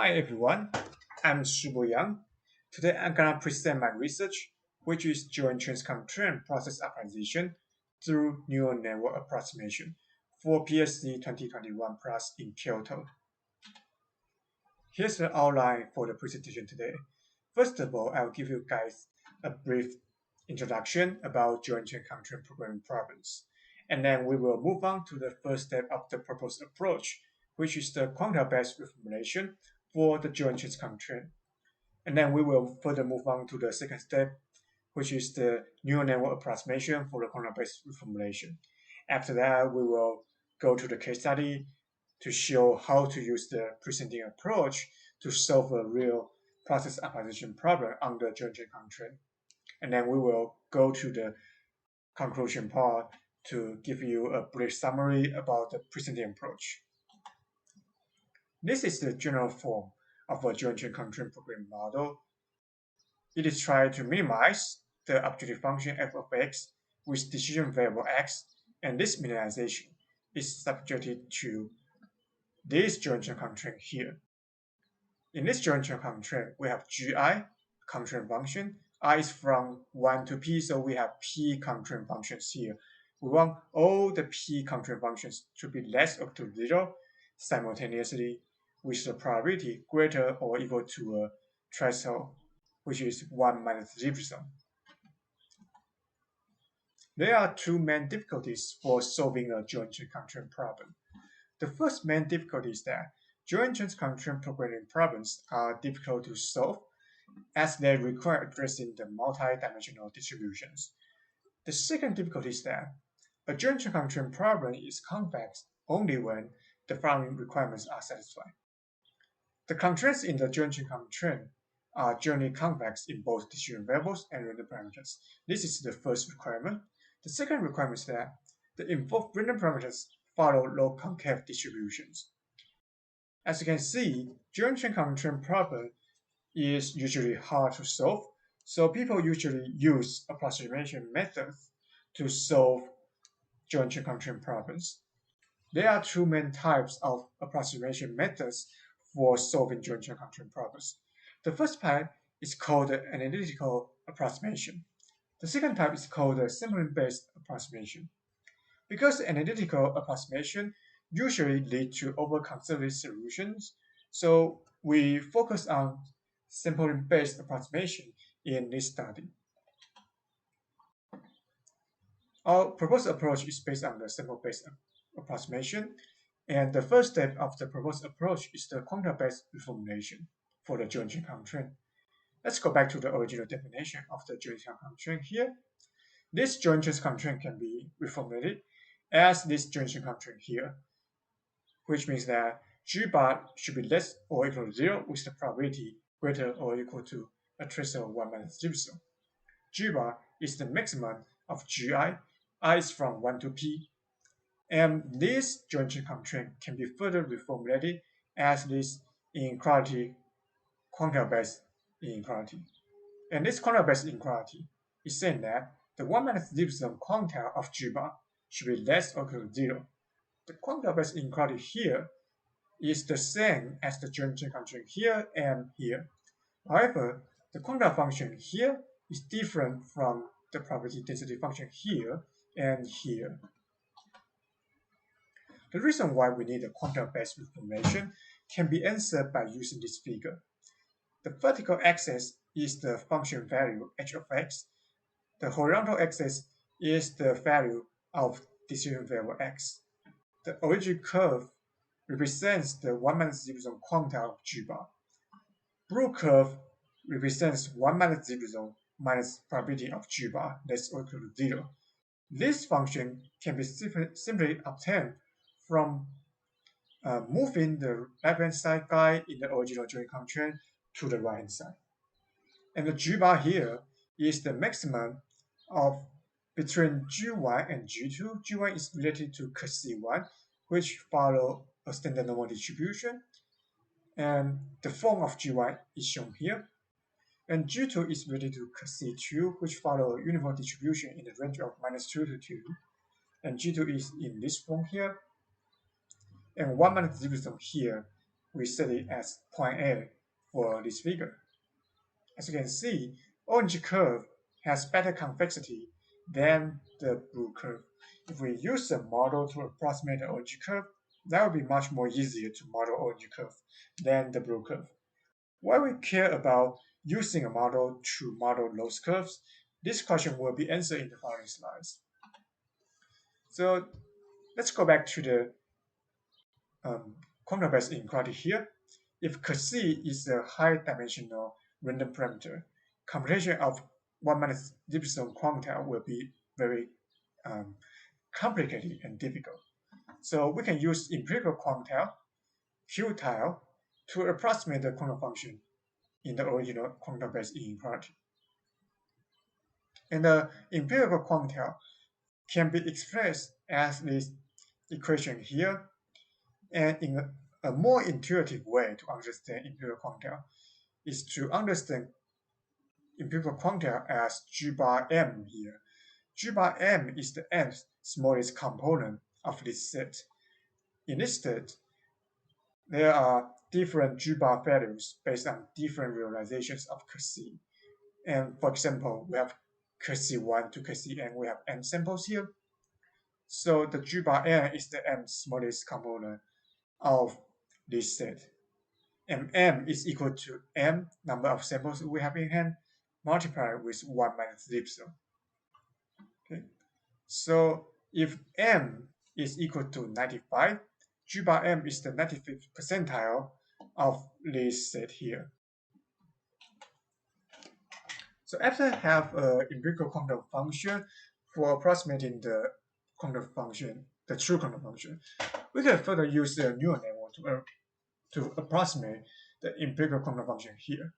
Hi everyone, I'm Shu-Bo. Today I'm gonna present my research, which is joint transcontraint process optimization through neural network approximation for PhD 2021 plus in Kyoto. Here's the outline for the presentation today. First of all, I'll give you guys a brief introduction about joint transcontraint programming problems. And then we will move on to the first step of the proposed approach, which is the quantile-based reformulation for the joint transcontraint. And then we will further move on to the second step, which is the neural network approximation for the quantile-based reformulation. After that, we will go to the case study to show how to use the presenting approach to solve a real process optimization problem under joint transcontraint. And then we will go to the conclusion part to give you a brief summary about the presenting approach. This is the general form of a joint transcontraint programming model. It is trying to minimize the objective function f of x with decision variable x, and this minimization is subjected to this joint transcontraint here. In this joint transcontraint, we have gi constraint function. I is from 1 to p, so we have p constraint functions here. We want all the p constraint functions to be less or to 0 simultaneously with the probability greater or equal to a threshold, which is 1 minus 0. There are two main difficulties for solving a joint transcontraint problem. The first main difficulty is that joint transcontraint programming problems are difficult to solve as they require addressing the multi-dimensional distributions. The second difficulty is that a joint transcontraint problem is convex only when the following requirements are satisfied. The constraints in the joint transcontraint are generally convex in both decision variables and random parameters. This is the first requirement. The second requirement is that the involved random parameters follow log concave distributions. As you can see, joint transcontraint problem is usually hard to solve, so people usually use approximation methods to solve joint transcontraint problems. There are two main types of approximation methods for solving joint transcontraint problems. The first type is called the analytical approximation. The second type is called the sampling-based approximation. Because analytical approximation usually lead to over-conservative solutions, so we focus on sampling-based approximation in this study. Our proposed approach is based on the sample-based approximation, and the first step of the proposed approach is the quantile-based reformulation for the joint transcontraint. Let's go back to the original definition of the joint transcontraint here. This joint transcontraint can be reformulated as this joint transcontraint here, which means that g bar should be less or equal to 0 with the probability greater or equal to a threshold of 1 minus 0. G bar is the maximum of gi, I is from 1 to p, and this joint transcontraint can be further reformulated as this inequality quantile-based inequality. And this quantile-based inequality is saying that the 1 minus 0 quantile of g bar should be less or equal to 0. The quantile-based inequality here is the same as the joint transcontraint here and here. However, the quantile function here is different from the probability density function here and here. The reason why we need a quantile-based reformulation can be answered by using this figure. The vertical axis is the function value h of x. The horizontal axis is the value of decision variable x. The origin curve represents the 1 minus 0 quantile of g bar. Blue curve represents 1 minus 0 minus probability of g bar less or equal to 0. This function can be simply obtained from moving the left-hand side guide in the original joint constraint to the right-hand side. And the g bar here is the maximum of between g1 and g2. g1 is related to c1, which follow a standard normal distribution, and the form of g1 is shown here. And g2 is related to c2, which follow a uniform distribution in the range of -2 to 2. And g2 is in this form here. And 1 minus 0 here we set it as point A for this figure. As you can see, orange curve has better convexity than the blue curve. If we use a model to approximate the orange curve, that would be much more easier to model orange curve than the blue curve. Why we care about using a model to model those curves? This question will be answered in the following slides. So let's go back to the quantized inequality here. If C is a high-dimensional random parameter, computation of 1 minus Gibson quantile will be very complicated and difficult. So we can use empirical quantile, Q-tile, to approximate the quantum function in the original quantile-based inequality. And the empirical quantile can be expressed as this equation here, and in a more intuitive way to understand empirical quantile is to understand empirical quantile as G bar M here. G bar M is the nth smallest component of this set. In this set, there are different G bar values based on different realizations of C. And for example, we have C1 to Cn, we have n samples here. So the G bar n is the nth smallest component of this set. And m is equal to m, number of samples we have in hand, multiplied with 1 minus epsilon. Okay. So if m is equal to 95, G bar m is the 95th percentile of this set here. So after have an empirical quantum function for approximating the quantum function, the true quantum function, we can further use the neural network to approximate the empirical quantum function here.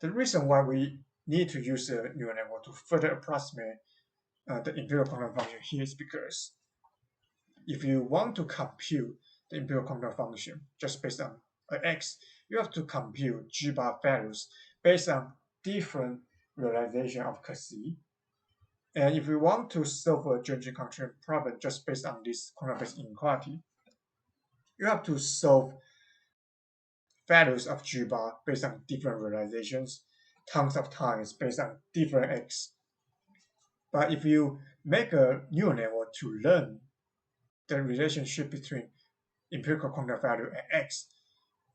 The reason why we need to use a neural network to further approximate the empirical quantum function here is because if you want to compute the empirical quantum function just based on x, you have to compute G bar values based on different realization of C. And if we want to solve a Joint constraint problem just based on this quantum-based inequality, you have to solve values of G bar based on different realizations tons of times based on different x. But if you make a neural network to learn the relationship between empirical quantum value and x,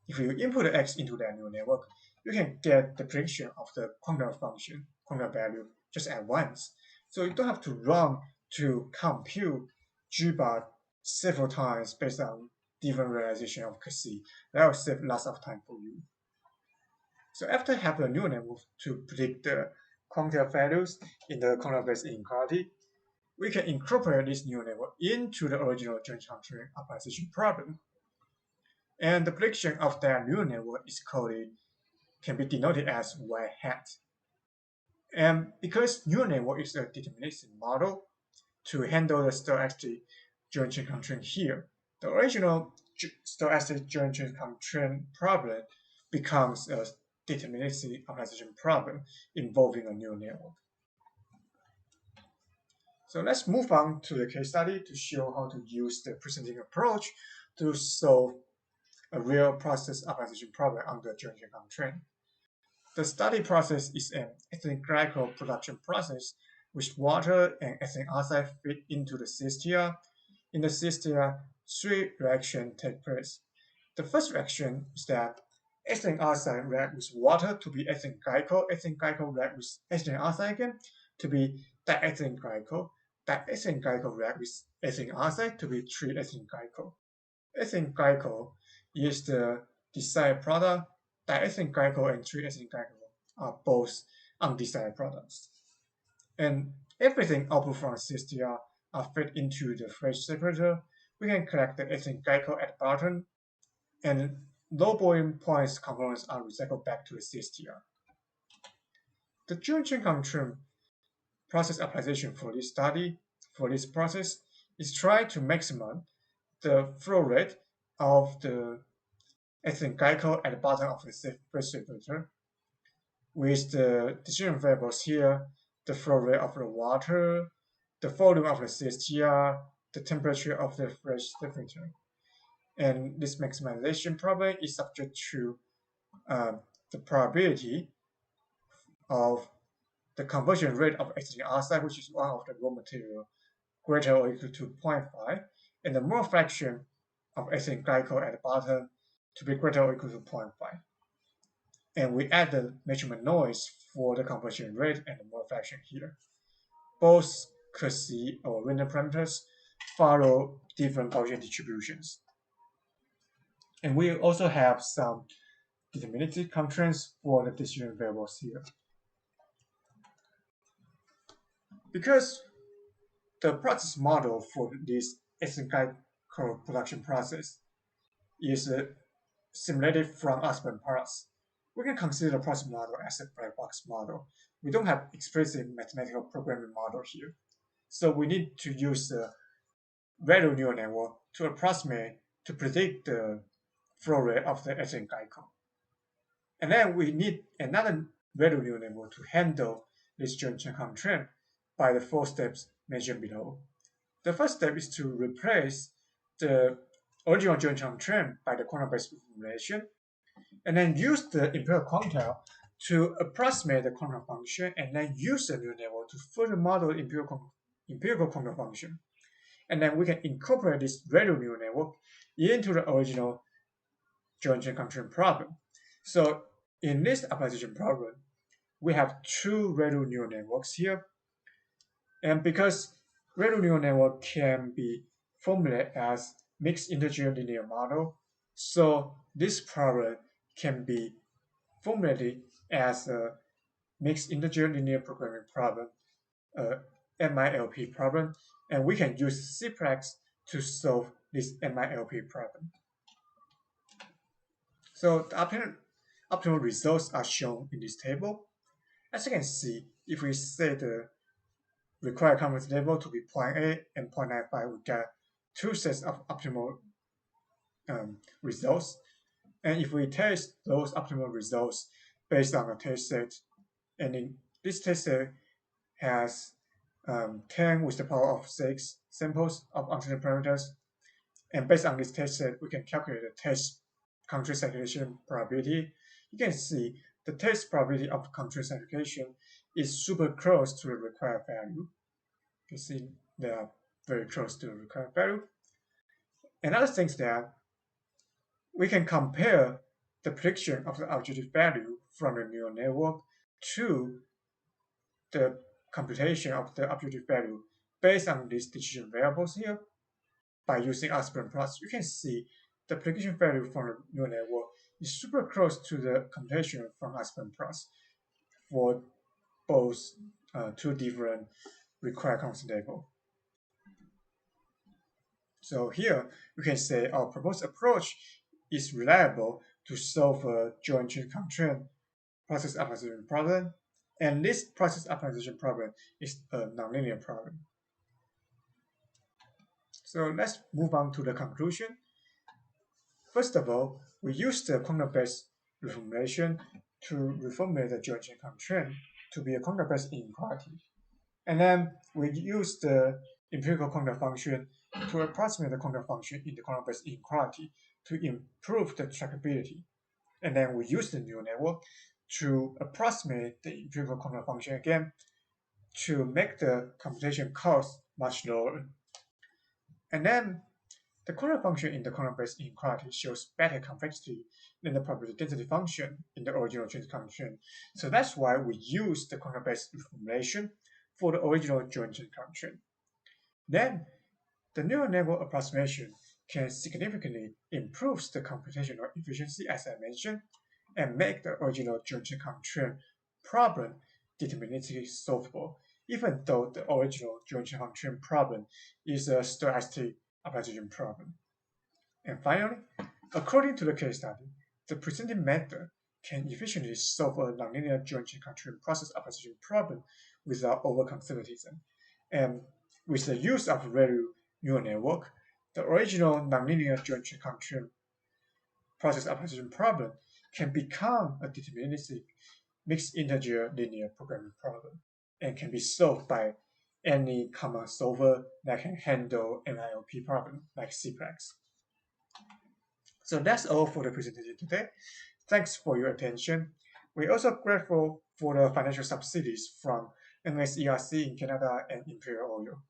if you input the x into that neural network, you can get the prediction of the quantum function, quantum value just at once. So you don't have to run to compute G bar several times based on different realization of C. That will save lots of time for you. So after having a neural network to predict the quantum values in the quantum-based inequality, we can incorporate this neural network into the original joint constraint optimization problem. And the prediction of that neural network is can be denoted as y hat. And because neural network is a deterministic model to handle the stochastic joint constraint here, the original stochastic joint constraint problem becomes a deterministic optimization problem involving a neural network. So let's move on to the case study to show how to use the presenting approach to solve a real process optimization problem under joint constraint. The study process is an ethylene glycol production process which water and ethylene oxide feed into the CSTR. In the CSTR, 3 reactions take place. The first reaction is that ethylene oxide reacts with water to be ethylene glycol reacts with ethylene oxide again to be diethylene glycol reacts with ethylene oxide to be 3-ethylene glycol. Ethylene glycol is the desired product. Diethylene glycol and 3-ethylene glycol are both undesired products. And everything output from CSTR are fed into the phase separator. We can collect the ethylene glycol at the bottom, and low boiling point components are recycled back to the CSTR. The joint constraint process optimization for this study, for this process, is try to maximize the flow rate of the ethylene glycol at the bottom of the phase separator. With the decision variables here, the flow rate of the water, the volume of the CSTR, the temperature of the phase separator. And this maximization problem is subject to the probability of the conversion rate of hydrogen oxide, which is one of the raw material, greater or equal to 0.5, and the mole fraction of ethylene glycol at the bottom to be greater or equal to 0.5. And we add the measurement noise for the conversion rate and the mole fraction here. Both Kersey or random parameters follow different Gaussian distributions. And we also have some deterministic constraints for the decision variables here. Because the process model for this ethylene glycol production process is simulated from Osborne parts, we can consider the process model as a black box model. We don't have explicit mathematical programming model here. So we need to use the value neural network to approximate, to predict the flow rate of the ethylene glycol. And then we need another value neural network to handle this junction constraint by the 4 steps mentioned below. The first step is to replace the original junction constraint by the quantum-based formulation, and then use the empirical quantile to approximate the quantum function, and then use the neural network to further model empirical quantum function. And then we can incorporate this value neural network into the original junction constraint problem. So in this approximation problem, we have 2 value neural networks here. And because value neural network can be formulated as mixed integer linear model, so this problem can be formulated as a mixed integer linear programming problem, MILP problem, and we can use CPLEX to solve this MILP problem. So the optimal results are shown in this table. As you can see, if we set the required confidence level to be 0.8 and 0.95, we get 2 sets of optimal results. And if we test those optimal results based on a test set, and in this test set has 10 with the power of 6 samples of uncertain parameters, and based on this test set, we can calculate the test constraint satisfaction probability. You can see the test probability of constraint satisfaction is super close to the required value. You can see they are very close to the required value. Another thing is that we can compare the prediction of the objective value from the neural network to the computation of the objective value based on these decision variables here by using Osborne plots. You can see the prediction value from the neural network is super close to the computation from Osborne plots for both 2 different required constant level. So here we can say our proposed approach is reliable to solve a joint constraint process optimization problem, and this process optimization problem is a nonlinear problem. So let's move on to the conclusion. First of all, we use the quantum-based reformulation to reformulate the joint constraint to be a quantum-based inequality. And then we use the empirical quantum function to approximate the quantum function in the quantum-based inequality to improve the trackability. And then we use the neural network to approximate the empirical quantum function again to make the computation cost much lower. And then the quantum function in the quantum-based inequality shows better complexity than the probability density function in the original joint constraint. So that's why we use the quantum-based reformulation for the original joint constraint. Then the neural network approximation can significantly improve the computational efficiency, as I mentioned, and make the original joint constraint problem deterministically solvable, even though the original joint constraint problem is a stochastic optimization problem. And finally, according to the case study, the presented method can efficiently solve a nonlinear joint constraint process optimization problem without over-conservatism. And with the use of value neural network, the original nonlinear joint constraint process optimization problem can become a deterministic mixed integer linear programming problem and can be solved by any common solver that can handle MILP problem like CPLEX. So that's all for the presentation today. Thanks for your attention. We're also grateful for the financial subsidies from NSERC in Canada and Imperial Oil.